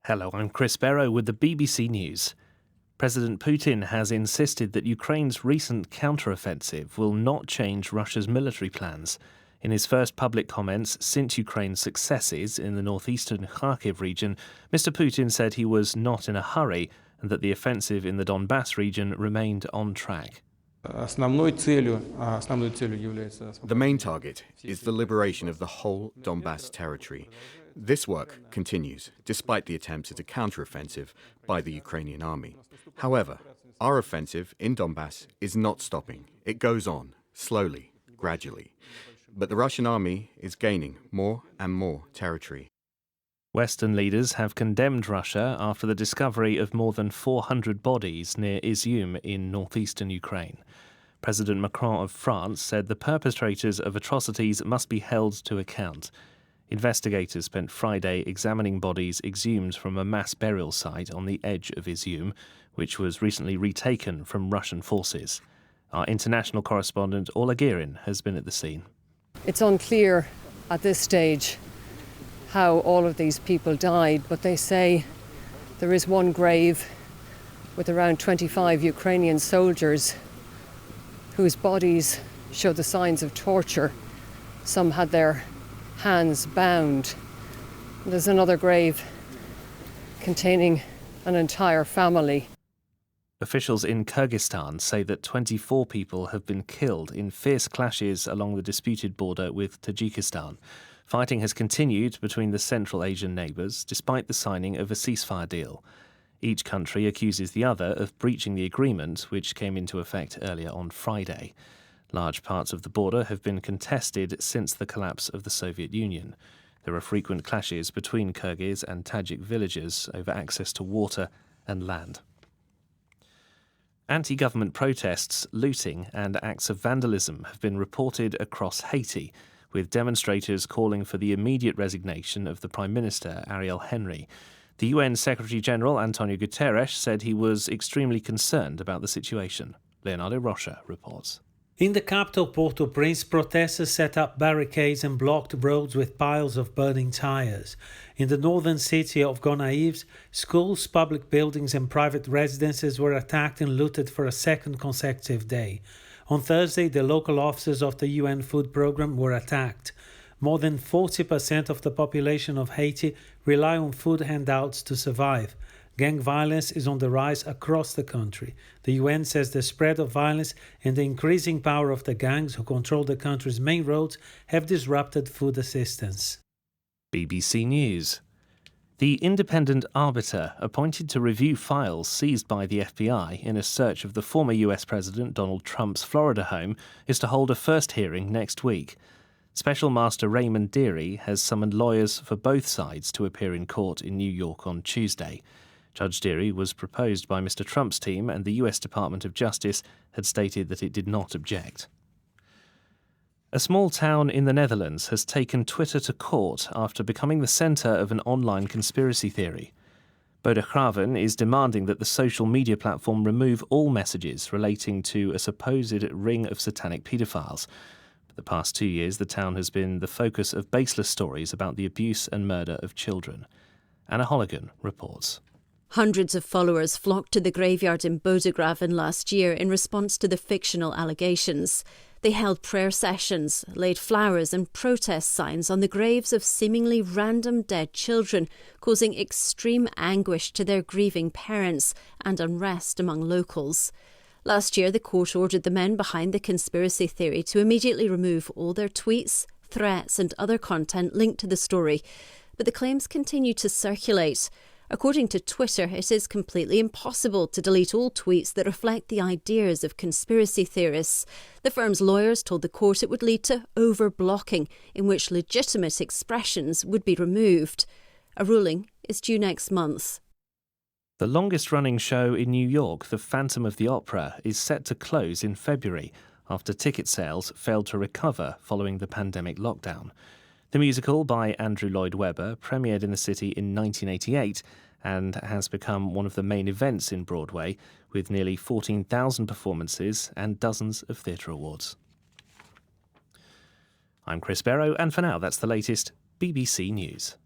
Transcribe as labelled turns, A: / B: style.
A: Hello, I'm Chris Barrow with the BBC News. President Putin has insisted that Ukraine's recent counteroffensive will not change Russia's military plans. In his first public comments since Ukraine's successes in the northeastern Kharkiv region, Mr. Putin said he was not in a hurry and that the offensive in the Donbass region remained on track.
B: The
C: main target is the liberation of the whole Donbass territory. This work continues, despite the attempts at a counteroffensive by the Ukrainian army. However, our offensive in Donbass is not stopping. It goes on, slowly, gradually. But the Russian army is gaining more and more territory.
A: Western leaders have condemned Russia after the discovery of more than 400 bodies near Izium in northeastern Ukraine. President Macron of France said the perpetrators of atrocities must be held to account. Investigators spent Friday examining bodies exhumed from a mass burial site on the edge of Izium, which was recently retaken from Russian forces. Our international correspondent Orla Guerin has been at the scene.
D: It's unclear at this stage how all of these people died, but they say there is one grave with around 25 Ukrainian soldiers whose bodies show the signs of torture. Some had their hands bound. There's another grave containing an entire family.
A: Officials in Kyrgyzstan say that 24 people have been killed in fierce clashes along the disputed border with Tajikistan. Fighting has continued between the Central Asian neighbours despite the signing of a ceasefire deal. Each country accuses the other of breaching the agreement, which came into effect earlier on Friday. Large parts of the border have been contested since the collapse of the Soviet Union. There are frequent clashes between Kyrgyz and Tajik villagers over access to water and land. Anti-government protests, looting and acts of vandalism have been reported across Haiti, with demonstrators calling for the immediate resignation of the Prime Minister, Ariel Henry. The UN Secretary-General, Antonio Guterres, said he was extremely concerned about the situation. Leonardo Rocha reports.
E: In the capital Port-au-Prince, protesters set up barricades and blocked roads with piles of burning tires. In the northern city of Gonaives, schools, public buildings and private residences were attacked and looted for a second consecutive day. On Thursday, the local offices of the UN Food Programme were attacked. More than 40% of the population of Haiti rely on food handouts to survive. Gang violence is on the rise across the country. The UN says the spread of violence and the increasing power of the gangs who control the country's main roads have disrupted food assistance.
A: BBC News. The independent arbiter appointed to review files seized by the FBI in a search of the former US President Donald Trump's Florida home is to hold a first hearing next week. Special Master Raymond Deary has summoned lawyers for both sides to appear in court in New York on Tuesday. Judge Deary was proposed by Mr. Trump's team, and the US Department of Justice had stated that it did not object. A small town in the Netherlands has taken Twitter to court after becoming the centre of an online conspiracy theory. Bodegraven is demanding that the social media platform remove all messages relating to a supposed ring of satanic paedophiles. For the past 2 years, the town has been the focus of baseless stories about the abuse and murder of children. Anna Holligan reports.
F: Hundreds of followers flocked to the graveyard in Bodegraven last year in response to the fictional allegations. They held prayer sessions, laid flowers and protest signs on the graves of seemingly random dead children, causing extreme anguish to their grieving parents and unrest among locals. Last year, the court ordered the men behind the conspiracy theory to immediately remove all their tweets, threats and other content linked to the story. But the claims continue to circulate. According to Twitter, it is completely impossible to delete all tweets that reflect the ideas of conspiracy theorists. The firm's lawyers told the court it would lead to over-blocking, in which legitimate expressions would be removed. A ruling is due next month.
A: The longest-running show in New York, The Phantom of the Opera, is set to close in February after ticket sales failed to recover following the pandemic lockdown. The musical, by Andrew Lloyd Webber, premiered in the city in 1988 and has become one of the main events in Broadway, with nearly 14,000 performances and dozens of theatre awards. I'm Chris Barrow, and for now, that's the latest BBC News.